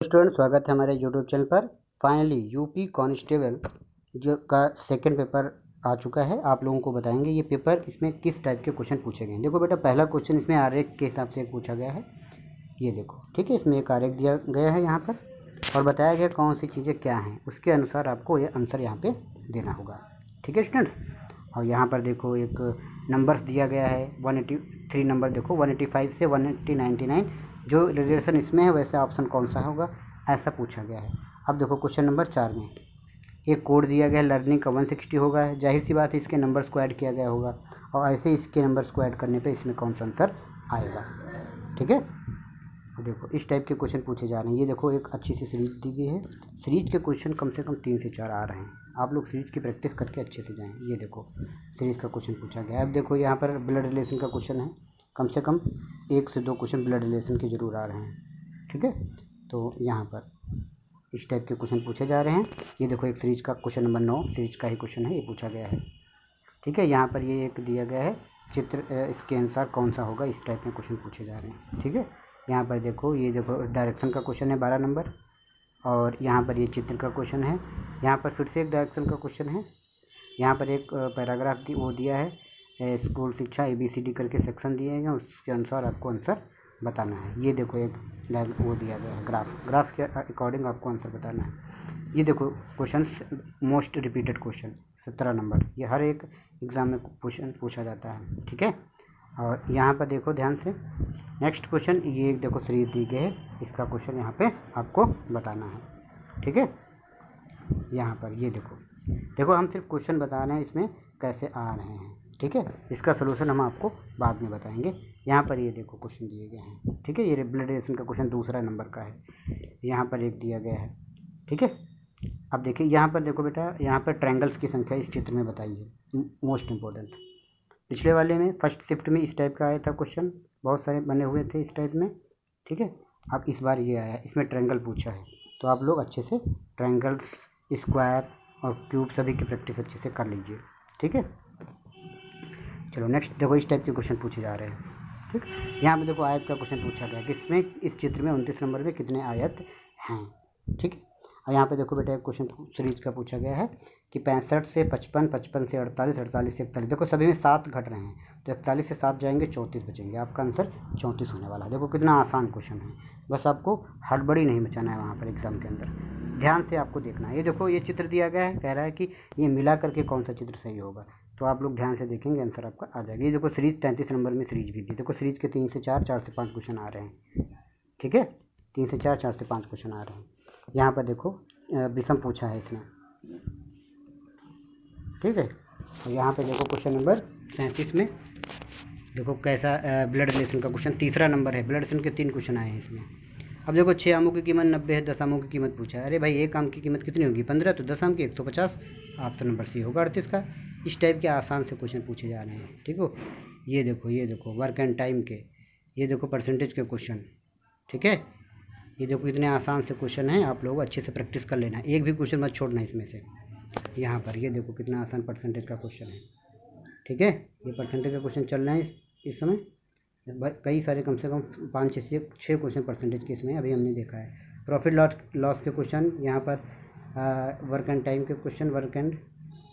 Student, स्वागत है हमारे यूट्यूब चैनल पर। फाइनली यूपी कांस्टेबल जो का सेकंड पेपर आ चुका है। आप लोगों को बताएंगे ये पेपर, इसमें किस टाइप के क्वेश्चन पूछे गए हैं। देखो बेटा, पहला क्वेश्चन इसमें आरेख के हिसाब से पूछा गया है। ये देखो, ठीक है, इसमें एक आरेख दिया गया है यहाँ पर और बताया गया कौन सी चीज़ें क्या हैं, उसके अनुसार आपको ये आंसर यहाँ पे देना होगा। ठीक है स्टूडेंट्स, और यहाँ पर देखो एक नंबर्स दिया गया है 183 नंबर। देखो 185 से 199 जो रिलेशन इसमें है वैसे ऑप्शन कौन सा होगा, ऐसा पूछा गया है। अब देखो क्वेश्चन नंबर 4 में एक कोड दिया गया है लर्निंग का 160 होगा। जाहिर सी बात है इसके नंबर्स को ऐड किया गया होगा और ऐसे इसके नंबर्स को ऐड करने पे इसमें कौन सा आंसर आएगा। ठीक है, देखो इस टाइप के क्वेश्चन पूछे जा रहे हैं। ये देखो एक अच्छी सी सीरीज दी गई है। सीरीज के क्वेश्चन कम से कम 3 से 4 आ रहे हैं। आप लोग सीरीज की प्रैक्टिस करके अच्छे से जाएं। ये देखो सीरीज का क्वेश्चन पूछा गया है। अब देखो यहाँ पर ब्लड रिलेशन का क्वेश्चन है। कम से कम 1 से 2 क्वेश्चन ब्लड रिलेशन के जरूर आ रहे हैं। ठीक है, तो यहाँ पर इस टाइप के क्वेश्चन पूछे जा रहे हैं। ये देखो एक सीरीज का क्वेश्चन नंबर 9 सीरीज का ही क्वेश्चन है, ये पूछा गया है। ठीक है, यहाँ पर ये एक दिया गया है चित्र, इसके अनुसार कौन सा होगा, इस टाइप में क्वेश्चन पूछे जा रहे हैं। ठीक है, यहाँ पर देखो ये देखो डायरेक्शन का क्वेश्चन है 12 नंबर और यहाँ पर ये चित्र का क्वेश्चन है। यहाँ पर फिर से एक डायरेक्शन का क्वेश्चन है। यहाँ पर एक पैराग्राफ वो दिया है, स्कूल शिक्षा ABCD करके सेक्शन दिए हैं, उसके अनुसार आपको आंसर बताना है। ये देखो एक वो दिया गया है ग्राफ के अकॉर्डिंग आपको आंसर बताना है। ये देखो question most repeated question 17 number, ये हर एक एग्ज़ाम में क्वेश्चन पूछा जाता है। ठीक है, और यहाँ पर देखो ध्यान से नेक्स्ट क्वेश्चन, ये देखो सीरीज दी गई है, इसका क्वेश्चन यहाँ पे आपको बताना है। ठीक है, यहाँ पर ये देखो हम सिर्फ क्वेश्चन बता रहे हैं इसमें कैसे आ रहे हैं। ठीक है, इसका सलूशन हम आपको बाद में बताएंगे। यहाँ पर ये देखो क्वेश्चन दिए गए हैं। ठीक है, ये ब्लड रिलेशन का क्वेश्चन दूसरा नंबर का है, यहाँ पर एक दिया गया है। ठीक है, अब देखिए यहाँ पर देखो बेटा, यहाँ पर ट्रायंगल्स की संख्या इस चित्र में बताई है, मोस्ट इम्पोर्टेंट। पिछले वाले में फर्स्ट शिफ्ट में इस टाइप का आया था क्वेश्चन, बहुत सारे बने हुए थे इस टाइप में। ठीक है, अब इस बार ये आया, इसमें ट्रायंगल पूछा है, तो आप लोग अच्छे से ट्रायंगल्स, स्क्वायर और क्यूब सभी की प्रैक्टिस अच्छे से कर लीजिए। ठीक है, चलो नेक्स्ट देखो इस टाइप के क्वेश्चन पूछे जा रहे हैं। ठीक, यहाँ पे देखो आयत का क्वेश्चन पूछा गया, किसमें इस चित्र में 29 नंबर में कितने आयत हैं। ठीक है, और यहाँ पे देखो बेटा एक क्वेश्चन सीरीज का पूछा गया है कि 65 से 55, 55 से 48, 48 से 41। देखो सभी में 7 घट रहे हैं, तो 41 से 7 जाएंगे 34 बचेंगे। आपका आंसर 34 होने वाला है। देखो कितना आसान क्वेश्चन है, बस आपको हड़बड़ी नहीं मचाना है वहाँ पर एग्जाम के अंदर, ध्यान से आपको देखना है। ये देखो ये चित्र दिया गया है, कह रहा है कि ये मिला करके कौन सा चित्र सही होगा, तो आप लोग ध्यान से देखेंगे आंसर आपका आ जाएगा। ये देखो सीरीज 33 नंबर में सीरीज भी दी। देखो सीरीज के 3 से 4, 4 से 5 क्वेश्चन आ रहे हैं। ठीक है, 3 से 4, 4 से 5 क्वेश्चन आ रहे हैं। यहाँ पर देखो विषम पूछा है इसमें। ठीक है, और यहाँ पे देखो क्वेश्चन नंबर 35 में देखो कैसा ब्लड रिलेशन का क्वेश्चन तीसरा नंबर है। ब्लड रिलेशन के 3 क्वेश्चन आए हैं इसमें। अब देखो 6 आमों की कीमत 90 है, 10 आमों की कीमत पूछा है। अरे भाई एक आम की कीमत कितनी होगी 15, तो 10 आम की 150, ऑप्शन नंबर सी होगा 38 का। इस टाइप के आसान से क्वेश्चन पूछे जा रहे हैं। ठीक हो, ये देखो वर्क एंड टाइम के, ये देखो परसेंटेज के क्वेश्चन। ठीक है, ये देखो इतने आसान से क्वेश्चन हैं, आप लोग अच्छे से प्रैक्टिस कर लेना, एक भी क्वेश्चन मत छोड़ना इसमें से। यहाँ पर ये देखो कितना आसान परसेंटेज का क्वेश्चन है। ठीक है, ये परसेंटेज का क्वेश्चन चल रहे हैं इस समय, कई सारे कम से कम 5 से 6 क्वेश्चन परसेंटेज के इसमें अभी हमने देखा है। प्रॉफिट लॉस के क्वेश्चन, यहाँ पर वर्क एंड टाइम के क्वेश्चन, वर्क एंड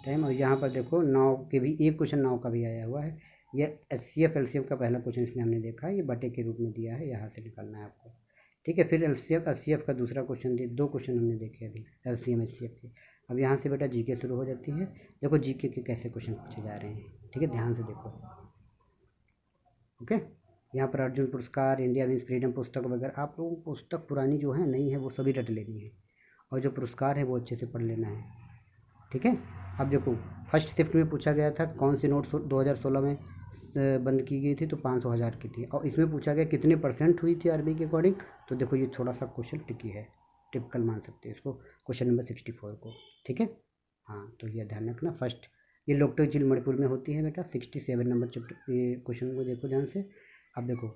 टाइम, और यहाँ पर देखो नाव के भी एक क्वेश्चन नाव का भी आया हुआ है। ये HCF LCF का पहला क्वेश्चन इसमें हमने देखा है, ये बटे के रूप में दिया है, यहाँ से निकालना है आपको। ठीक है, फिर LCF HCF का दूसरा क्वेश्चन 2 क्वेश्चन हमने देखे अभी LCM HCF के। अब यहाँ से बेटा जीके शुरू हो जाती है। देखो जीके के कैसे क्वेश्चन पूछे जा रहे हैं। ठीक है, ध्यान से देखो। ओके, यहाँ पर अर्जुन पुरस्कार, इंडिया विंस फ्रीडम पुस्तक वगैरह, आप लोगों को पुस्तक पुरानी जो है नई है वो सभी रट लेनी है, और जो पुरस्कार है वो अच्छे से पढ़ लेना है। ठीक है, अब देखो फर्स्ट शिफ्ट में पूछा गया था कौन सी नोट 2016 में बंद की गई थी, तो 500,000 की थी। और इसमें पूछा गया कितने % हुई थी RBI के अकॉर्डिंग, तो देखो ये थोड़ा सा क्वेश्चन ट्रिकी है, टिपिकल मान सकते हैं इसको, क्वेश्चन नंबर 64 को। ठीक है, हाँ तो ये ध्यान रखना। फर्स्ट ये लोकटक झील मणिपुर में होती है बेटा, 67 नंबर चैप्टर ये क्वेश्चन को देखो ध्यान से। अब देखो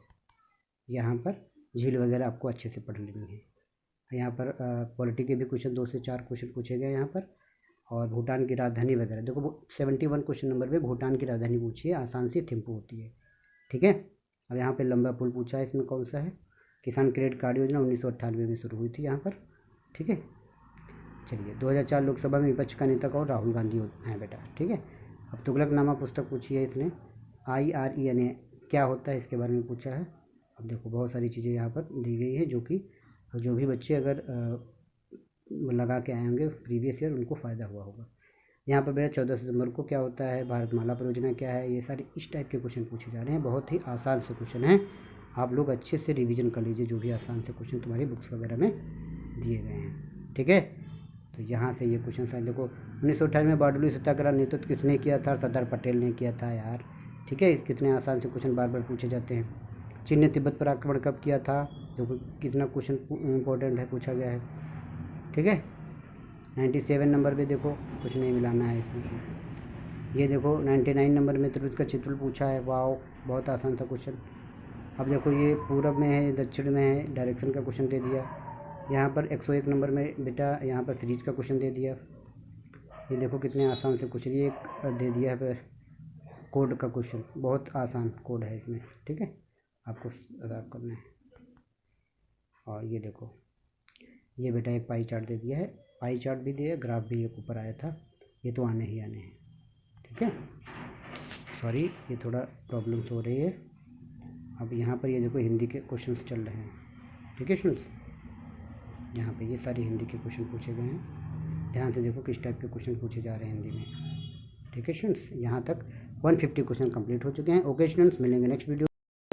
यहाँ पर झील वगैरह आपको अच्छे से पढ़ लेनी है। यहाँ पर पॉलिटी के भी क्वेश्चन 2 से 4 क्वेश्चन पूछे गए यहाँ पर, और भूटान की राजधानी वगैरह। देखो 71 क्वेश्चन नंबर पे भूटान की राजधानी पूछी है, आसान सी थिम्पू होती है। ठीक है, अब यहाँ पे लंबा पुल पूछा है, इसमें कौन सा है, किसान क्रेडिट कार्ड योजना 1998 में शुरू हुई थी यहाँ पर, ठीक है। चलिए 2004 लोकसभा में विपक्ष का नेता कौन? राहुल गांधी हैं बेटा, ठीक है। अब तुगलकनामा पुस्तक पूछी है इसने, IRENA क्या होता है इसके बारे में पूछा है। अब देखो बहुत सारी चीज़ें यहाँ पर दी गई है जो भी बच्चे अगर लगा के आए होंगे प्रीवियस ईयर उनको फ़ायदा हुआ होगा। यहाँ पर बेटा 14 सितंबर को क्या होता है, भारतमाला परियोजना क्या है, ये सारे इस टाइप के क्वेश्चन पूछे जा रहे हैं। बहुत ही आसान से क्वेश्चन हैं, आप लोग अच्छे से रिवीजन कर लीजिए जो भी आसान से क्वेश्चन तुम्हारी बुक्स वगैरह में दिए गए हैं, ठीक है। तो यहाँ से ये क्वेश्चन सारे देखो, 1958 में बारडोली सत्याग्रह नेतृत्व किसने किया था? सरदार पटेल ने किया था यार, ठीक है। कितने आसान से क्वेश्चन बार बार पूछे जाते हैं। चीन ने तिब्बत पर आक्रमण कब किया था? जो कि कितना क्वेश्चन इंपॉर्टेंट है, पूछा गया है, ठीक है। 97 नंबर पे देखो कुछ नहीं मिलाना है इसमें। ये देखो 99 नंबर में त्रिभुज का क्षेत्रफल पूछा है, वाओ बहुत आसान था क्वेश्चन। अब देखो ये पूरब में है दक्षिण में है, डायरेक्शन का क्वेश्चन दे दिया। यहाँ पर 101 नंबर में बेटा यहाँ पर सीरीज का क्वेश्चन दे दिया। ये देखो कितने आसान से क्वेश्चन, ये दे दिया है पर कोड का क्वेश्चन, बहुत आसान कोड है इसमें, ठीक है, आपको अदा करना है। और ये देखो ये बेटा एक पाई चार्ट दे दिया है, पाई चार्ट भी दिया, ग्राफ भी एक ऊपर आया था, ये तो आने ही आने हैं, ठीक है। सॉरी ये थोड़ा प्रॉब्लम्स हो रही है। अब यहाँ पर ये देखो हिंदी के क्वेश्चंस चल रहे हैं, ठीक है स्टूडेंट्स। यहाँ पे ये सारे हिंदी के क्वेश्चन पूछे गए हैं, ध्यान से देखो किस टाइप के क्वेश्चन पूछे जा रहे हैं हिंदी में, ठीक है स्टूडेंट्स। यहाँ तक 150 क्वेश्चन कंप्लीट हो चुके हैं। ओके स्टूडेंट्स, मिलेंगे नेक्स्ट वीडियो।